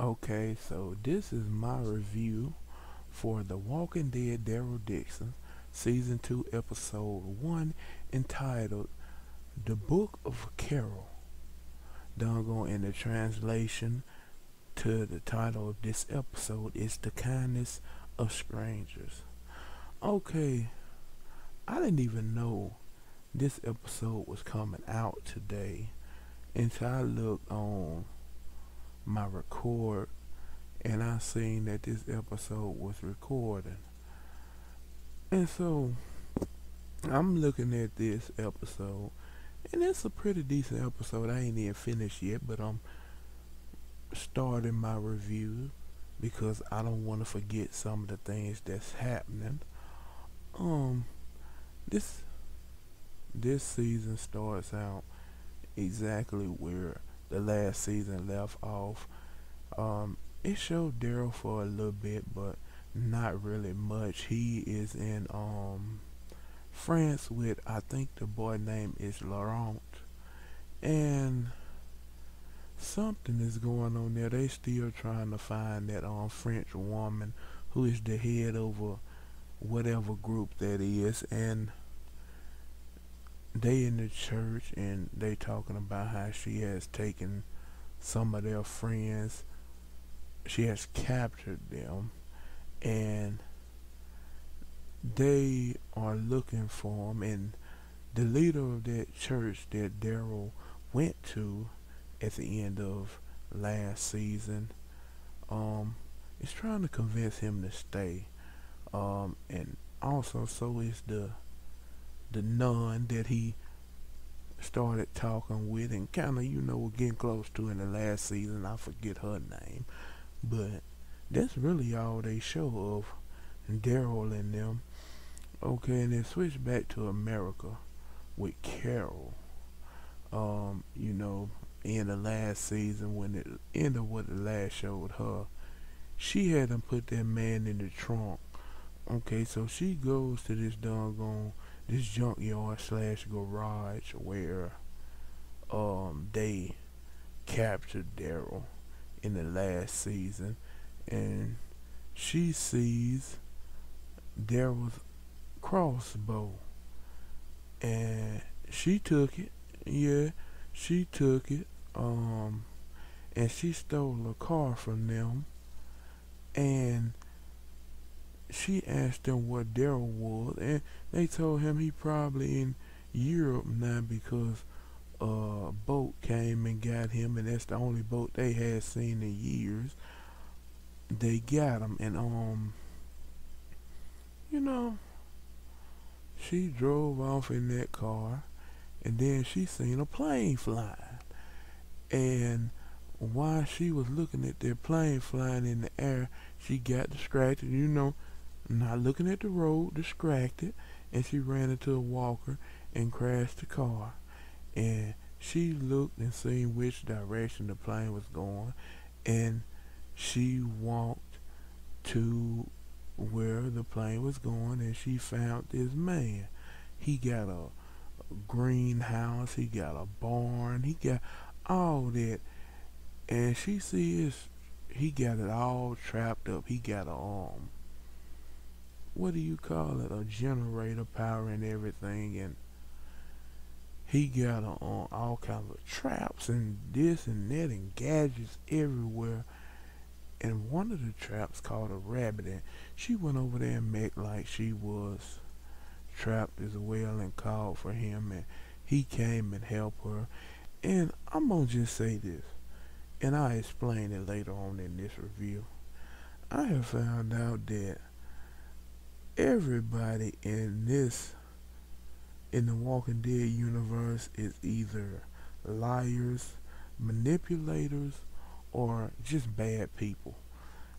Okay, so this is my review for The Walking Dead Daryl Dixon, Season 2, Episode 1, entitled The Book of Carol. Doggone in the translation to the title of this episode is The Kindness of Strangers. Okay, I didn't even know this episode was coming out today until I looked on my record and I seen that this episode was recording. And so I'm looking at this episode, and it's a pretty decent episode. I ain't even finished yet, but I'm starting my review because I don't want to forget some of the things that's happening. Um, this this season starts out exactly where the last season left off. It showed Daryl for a little bit, but not really much. He is in France with, I think the boy name is Laurent, and something is going on there. They still trying to find that French woman who is the head over whatever group that is, and they in the church and they talking about how she has taken some of their friends. She has captured them, and they are looking for him. And the leader of that church that Daryl went to at the end of last season, is trying to convince him to stay. And also so is the nun that he started talking with and kind of, getting close to in the last season. I forget her name, but that's really all they show of Daryl and them. Okay, and then switch back to America with Carol. In the last season, when it ended what the last showed her, she had them put that man in the trunk. Okay, so she goes to this junkyard slash garage where they captured Daryl in the last season, and she sees Daryl's crossbow, and she took it. Yeah, she took it. And she stole a car from them, and she asked them what Daryl was, and they told him he probably in Europe now because a boat came and got him, and that's the only boat they had seen in years. They got him, and you know, she drove off in that car, and then she seen a plane flying, and while she was looking at that plane flying in the air, she got distracted. Not looking at the road, distracted, and she ran into a walker and crashed the car. And she looked and seen which direction the plane was going, and she walked to where the plane was going, and she found this man. He got a greenhouse, he got a barn, he got all that, and she sees he got it all trapped up. He got a what do you call it, a generator power and everything, and he got all kinds of traps and this and that and gadgets everywhere. And one of the traps called a rabbit, and she went over there and made like she was trapped as well and called for him, and he came and helped her. And I'm gonna just say this, and I'll explain it later on in this review. I have found out that everybody in the Walking Dead universe is either liars, manipulators, or just bad people.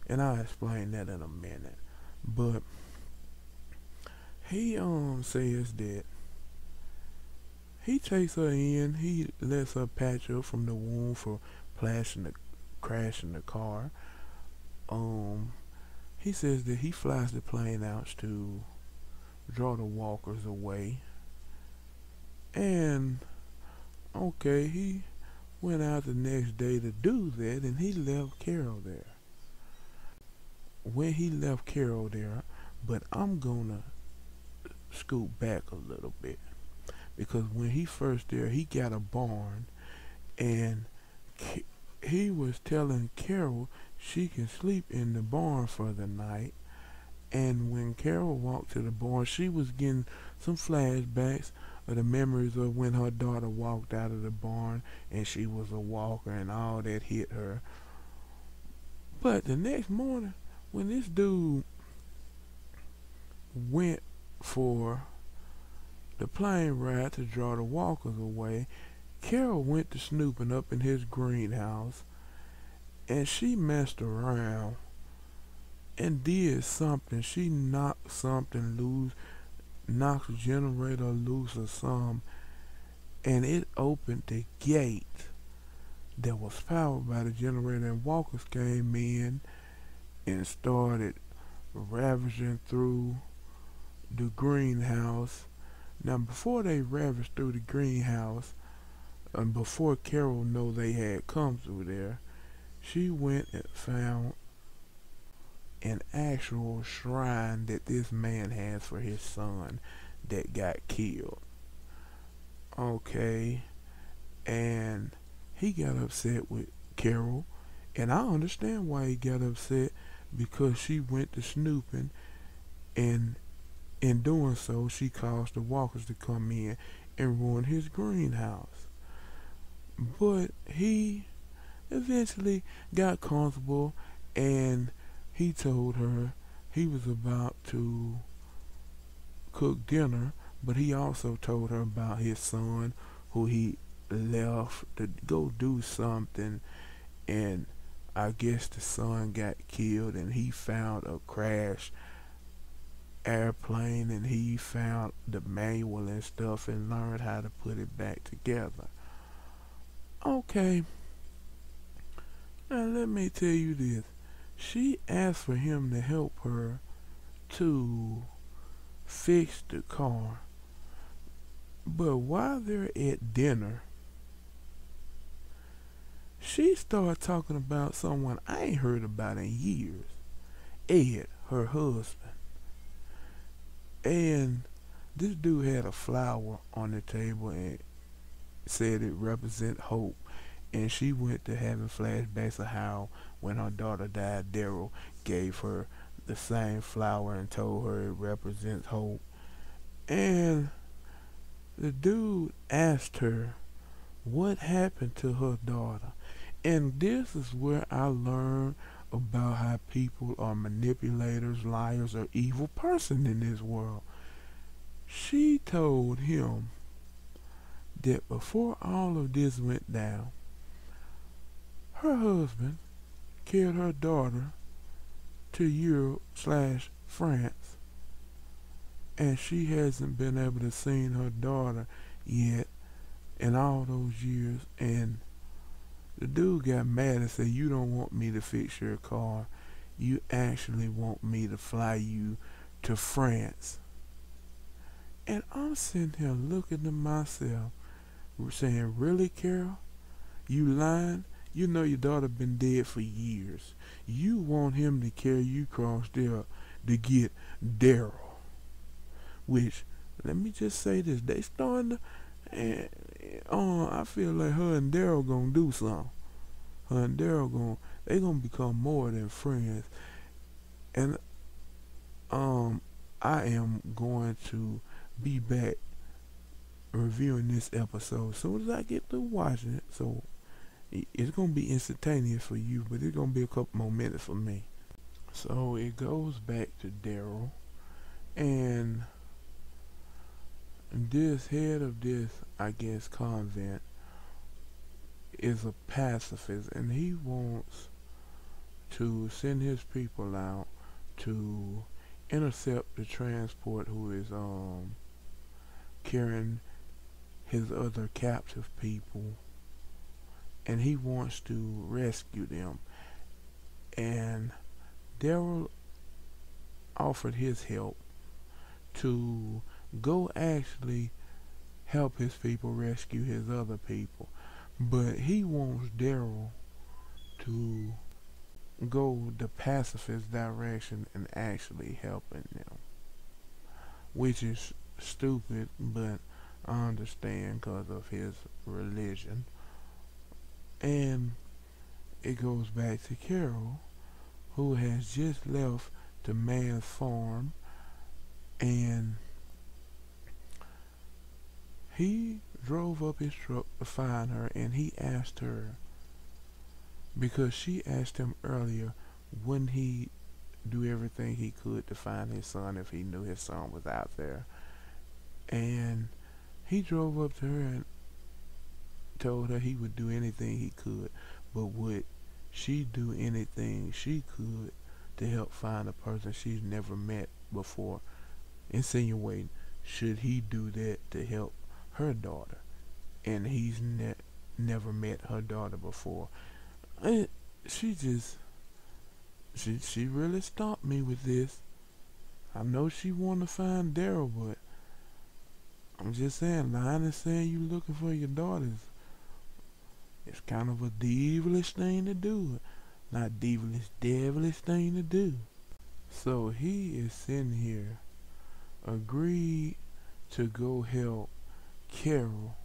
And I'll explain that in a minute. But he says that he takes her in, he lets her patch up from the wound for crashing the car. He says that he flies the plane out to draw the walkers away. And okay, he went out the next day to do that, and he left Carol there. When he left Carol there, but I'm gonna scoot back a little bit because when he first there, he got a barn, and he was telling Carol she can sleep in the barn for the night. And when Carol walked to the barn, she was getting some flashbacks of the memories of when her daughter walked out of the barn and she was a walker and all that hit her. But the next morning, when this dude went for the plane ride to draw the walkers away, Carol went to snooping up in his greenhouse, and she messed around and did something. She knocked something loose, knocked the generator loose or something, and it opened the gate that was powered by the generator, and walkers came in and started ravaging through the greenhouse. Now, before they ravaged through the greenhouse, and before Carol knew they had come through there, she went and found an actual shrine that this man has for his son that got killed. Okay, and he got upset with Carol, and I understand why he got upset, because she went to snooping, and in doing so, she caused the walkers to come in and ruin his greenhouse. But he eventually got comfortable, and he told her he was about to cook dinner, but he also told her about his son who he left to go do something, and I guess the son got killed, and he found a crashed airplane, and he found the manual and stuff and learned how to put it back together. Okay, now let me tell you this. She asked for him to help her to fix the car, but while they're at dinner, she started talking about someone I ain't heard about in years. Ed, her husband. And this dude had a flower on the table and said it represent hope. And she went to having flashbacks of how when her daughter died, Daryl gave her the same flower and told her it represents hope. And the dude asked her what happened to her daughter. And this is where I learned about how people are manipulators, liars, or evil person in this world. She told him that before all of this went down, her husband carried her daughter to Europe/France, and she hasn't been able to see her daughter yet in all those years. And the dude got mad and said, "You don't want me to fix your car. You actually want me to fly you to France." And I'm sitting here looking to myself, saying, "Really, Carol? You lying? You know your daughter been dead for years. You want him to carry you across there to get Daryl." Which, let me just say this, they starting to, and I feel like her and Daryl gonna do something. Her and Daryl they gonna become more than friends. And I am going to be back reviewing this episode as soon as I get through watching it. So it's gonna be instantaneous for you, but it's gonna be a couple more minutes for me. So it goes back to Daryl, and this head of this, I guess, convent is a pacifist, and he wants to send his people out to intercept the transport who is carrying his other captive people, and he wants to rescue them. And Daryl offered his help to go actually help his people rescue his other people. But he wants Daryl to go the pacifist direction and actually helping them, which is stupid, but I understand because of his religion. And it goes back to Carol, who has just left the man's farm, and he drove up his truck to find her, and he asked her, because she asked him earlier, wouldn't he do everything he could to find his son if he knew his son was out there? And he drove up to her and told her he would do anything he could, but would she do anything she could to help find a person she's never met before? Insinuating, should he do that to help her daughter? And he's never met her daughter before. She just, she really stopped me with this. I know she want to find Daryl, but I'm just saying, lying and saying you looking for your daughters, it's kind of a devilish thing to do. Not devilish, devilish thing to do. So he is sitting here, agreed to go help Carol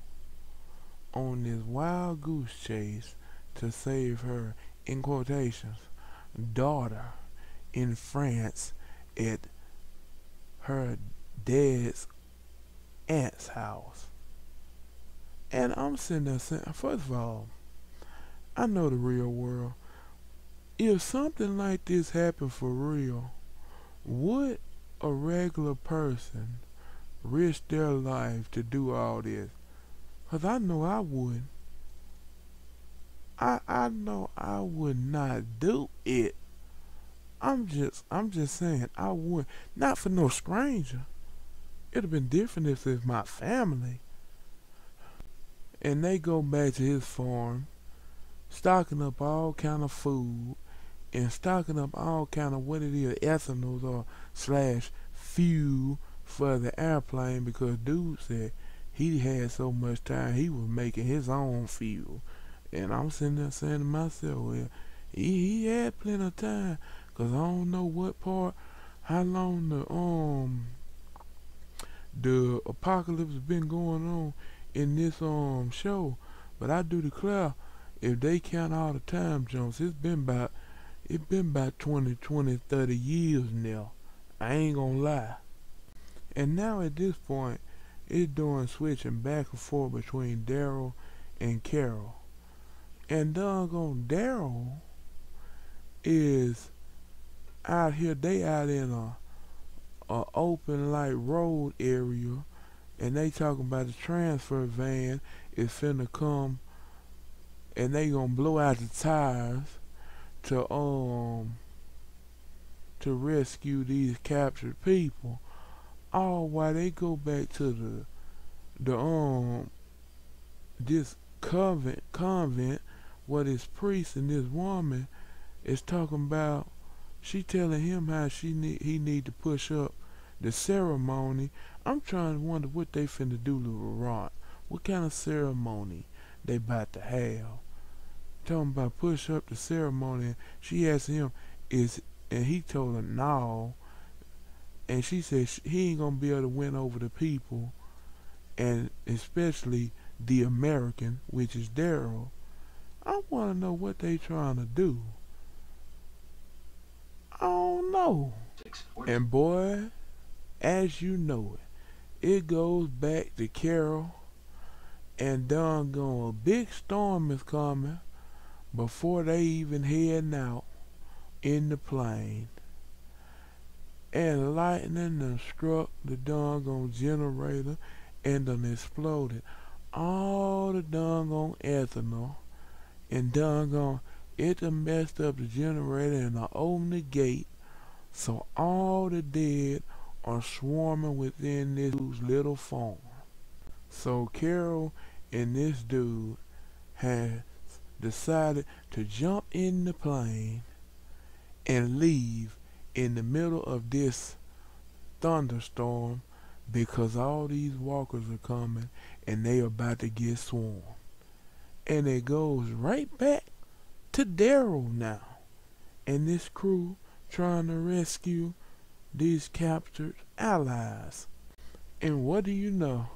on this wild goose chase to save her, in quotations, daughter in France at her dad's aunt's house. And I'm sitting there saying, first of all, I know the real world. If something like this happened for real, would a regular person risk their life to do all this? Because I know I would. I know I would not do it. I'm just saying I would. Not for no stranger. It'd have been different if it's my family. And they go back to his farm, stocking up all kind of food, and stocking up all kind of what it is, ethanol or slash fuel for the airplane, because dude said he had so much time he was making his own fuel. And I'm sitting there saying to myself, well, he had plenty of time, because I don't know what part, how long the apocalypse has been going on in this show. But I do declare, if they count all the time jumps, it's been about 20, 30 years now. I ain't gonna lie. And now at this point, it's doing switching back and forth between Daryl and Carol. And doggone Daryl is out here, they out in a open like road area, and they talking about the transfer van is finna come, and they gonna blow out the tires to rescue these captured people. All while they go back to this convent where this priest and this woman is talking about. She telling him how he need to push up the ceremony. I'm trying to wonder what they finna do to Laurent. What kind of ceremony they about to have? Talking about push up the ceremony. She asked him, and he told her no. And she said he ain't gonna be able to win over the people, and especially the American, which is Daryl. I want to know what they trying to do. I don't know. And boy, as you know it goes back to Carol, and doggone a big storm is coming before they even heading out in the plane. And lightning done struck the doggone generator and done exploded all the doggone ethanol, and doggone it done messed up the generator and done opened the gate, so all the dead are swarming within this dude's little farm. So Carol and this dude has decided to jump in the plane and leave in the middle of this thunderstorm, because all these walkers are coming and they are about to get swarmed. And it goes right back to Daryl now and this crew trying to rescue these captured allies. And what do you know?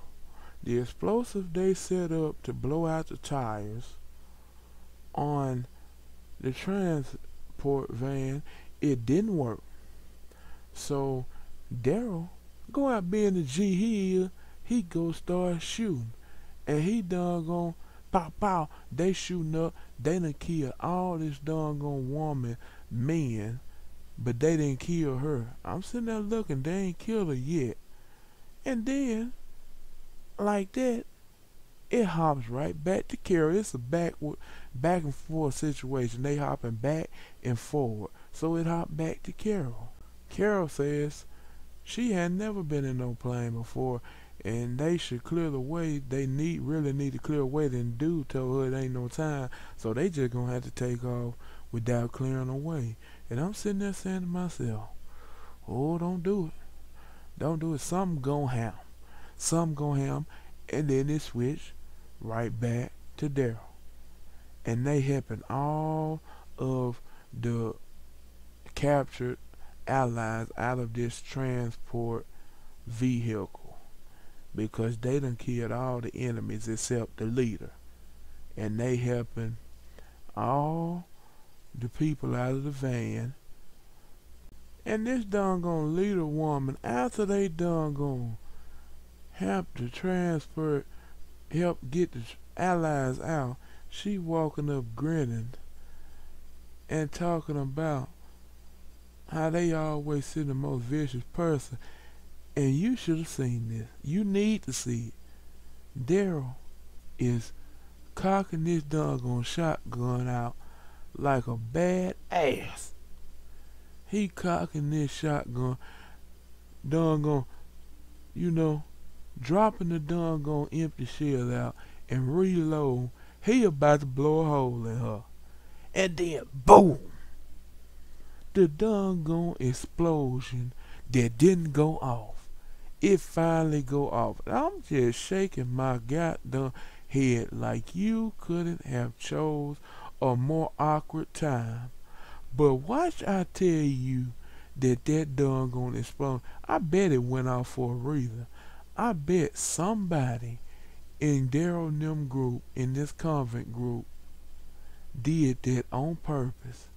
The explosive they set up to blow out the tires on the transport van, it didn't work. So Daryl, go out being the G he is, he go start shooting. And he doggone pow pow, they shooting up, they done kill all this doggone woman men, but they didn't kill her. I'm sitting there looking, they ain't killed her yet. And then, like that, it hops right back to Carol. It's a back and forth situation. They hopping back and forward. So it hopped back to Carol. Carol says she had never been in no plane before, and they should clear the way. They really need to clear a way. Then dude told her it ain't no time, so they just gonna have to take off without clearing a way. And I'm sitting there saying to myself, "Oh, don't do it, don't do it. Something gonna happen, something gonna happen." And then it switched right back to Daryl, and they helping all of the captured allies out of this transport vehicle because they done killed all the enemies except the leader, and they helping all the people out of the van. And this doggone leader woman, after they doggone help the transport, help get the allies out, she walking up grinning and talking about how they always see the most vicious person. And you should have seen this. You need to see it. Daryl is cocking this doggone shotgun out like a bad ass. He cocking this shotgun, doggone, dropping the doggone empty shell out and reload. He about to blow a hole in her. And then boom! The doggone explosion that didn't go off. It finally go off. I'm just shaking my goddamn head like you couldn't have chose a more awkward time. But watch I tell you that doggone explosion, I bet it went off for a reason. I bet somebody in Daryl and them group, in this convent group, did that on purpose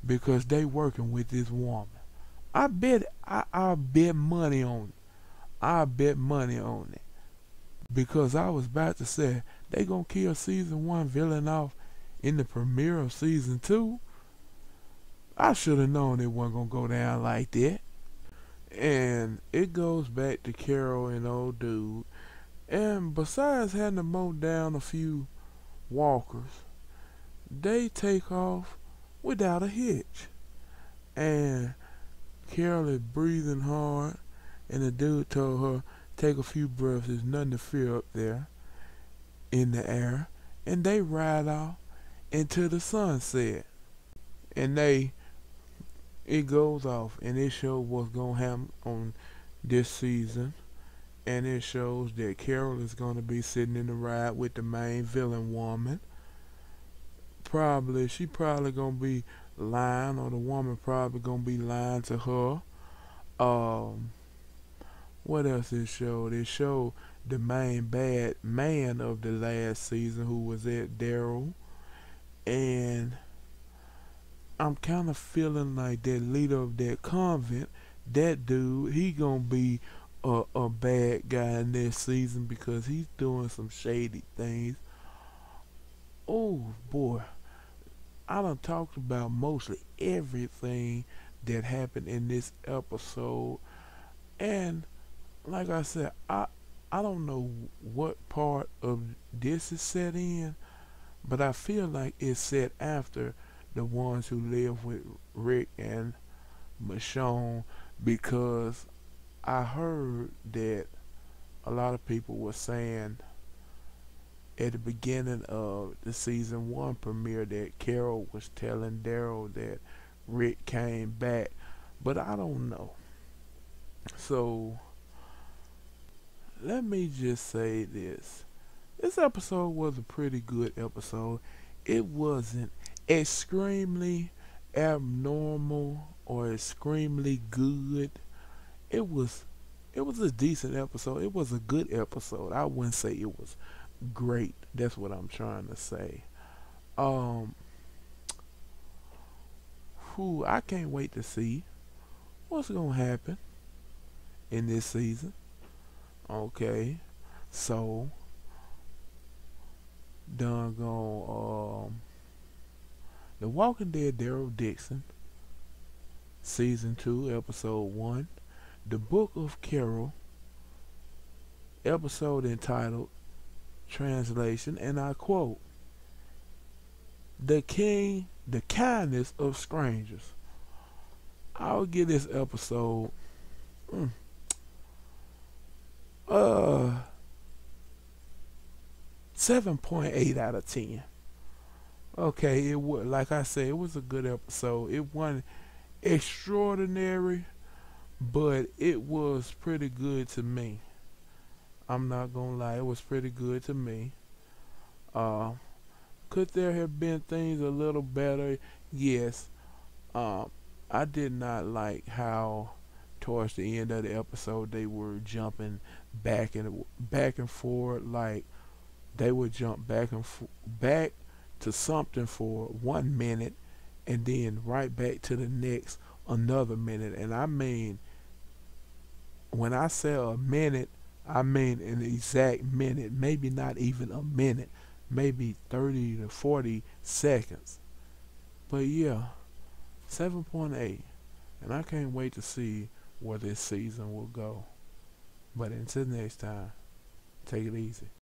because they working with this woman. I bet money on it. I bet money on it. Because I was about to say they gonna kill season 1 villain off in the premiere of season 2. I should have known it wasn't gonna go down like that. And it goes back to Carol and old dude. And besides having to mow down a few walkers, they take off without a hitch. And Carol is breathing hard, and the dude told her, take a few breaths, there's nothing to fear up there in the air. And they ride off into the sunset. And it goes off, and it shows what's going to happen on this season. And it shows that Carol is going to be sitting in the ride with the main villain woman. She probably going to be lying, or the woman probably going to be lying to her. What else it showed? It showed the main bad man of the last season, who was at Daryl. And I'm kind of feeling like that leader of that convent, that dude, he gonna be a bad guy in this season because he's doing some shady things. Oh boy, I done talked about mostly everything that happened in this episode, and like I said, I don't know what part of this is set in, but I feel like it's set after the ones who live with Rick and Michonne, because I heard that a lot of people were saying at the beginning of the season 1 premiere that Carol was telling Daryl that Rick came back, but I don't know. So let me just say this. This episode was a pretty good episode. It wasn't extremely abnormal or extremely good. It was it was a decent episode. It was a good episode. I wouldn't say it was great. That's what I'm trying to say. Um who I can't wait to see what's gonna happen in this season. Okay. So done gone The Walking Dead Daryl Dixon, Season 2, Episode 1, The Book of Carol, episode entitled Translation, and I quote, the kindness of strangers. I'll give this episode mm, uh 7.8 out of 10. Okay, it was, like I said, it was a good episode. It wasn't extraordinary, but it was pretty good to me. I'm not gonna lie, it was pretty good to me. Uh, could there have been things a little better? Yes. Um, I did not like how towards the end of the episode they were jumping back and forth, like they would jump back to something for 1 minute and then right back to the next another minute. And I mean, when I say a minute, I mean an exact minute, maybe not even a minute, maybe 30 to 40 seconds. But yeah, 7.8. And I can't wait to see where this season will go. But until next time, take it easy.